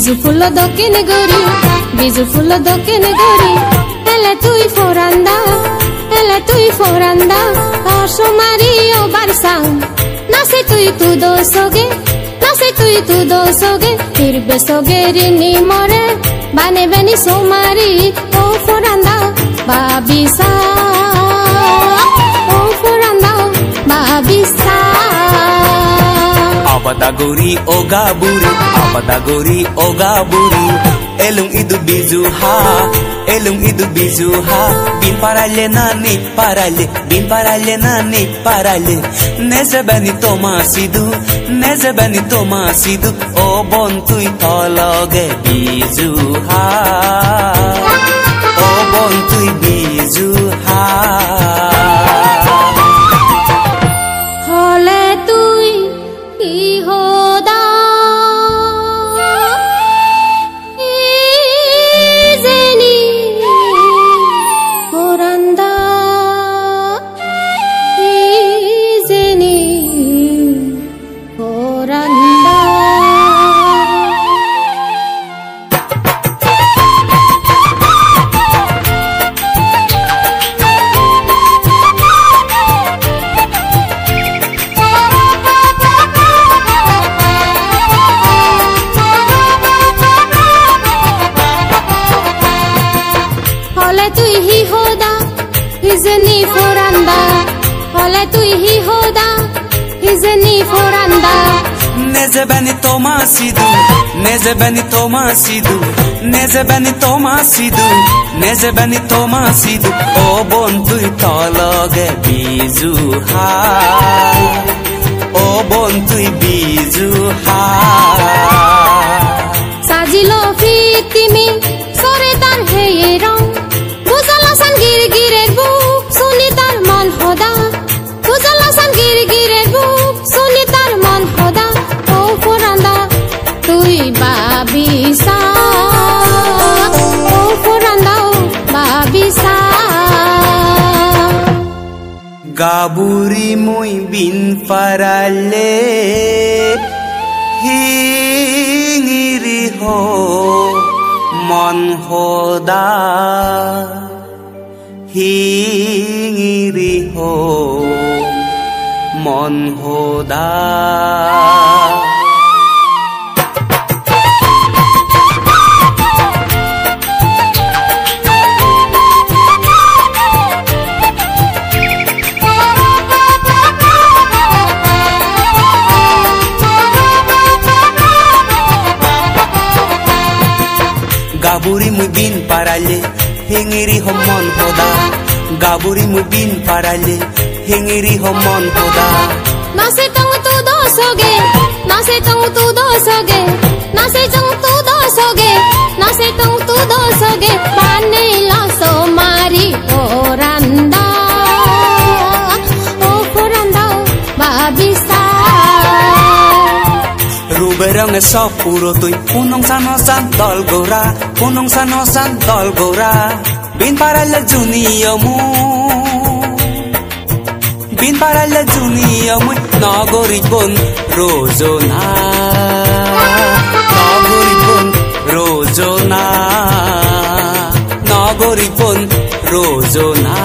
বিজু ফুল দক্ষিণে গরি বিজু ফুল দক্ষিণে গরি এলে তুই ফোরান্দা অসমারি ও বারসাং নাসে তুই দোসোগে ফিরবে সোগে রিনি মরে বানে বেনি সোমারি ও ফোরান্দা বাবিসা ও ফোরান্দা বাবিসা Abadagori ogaburi elung idu bizu ha bin parale nani parale nezebani toma sidu o bon tui tologe bizu ha o bon tui bizu ha hole tui Ihoda Izeni Foranda Izeni Foranda Izeni foranda Hole tui hi hoda Izeni foranda Nezebani toma sidu O bon tui tologe bizu ha O bon tui bizu ha Sajilo fitimi Sore tar heye rong Buzalasan gir-girer buk Suni tar mon hoda Buzalasan gir-girer buk Suni tar mon hoda O foranda Tui babisa O foranda babisa Gaburi mui bin farale Hingiri ho Mon hoda Hingiri ho Mon hoda Gaburi mui bin parale Hingiri ho mon hoda Gaburi mui bin parale Hingiri ho mon hoda Nase tong tu dosoge Nase tong tu dosoge Nase tong tu dosoge Nase tong tu dosoge Pane laso mari oranda O foranda babisa Ruberang esok puro tui Punong sanosan tol gora Bin parale juniyamu Nagori bon rozona Nagori bon rozona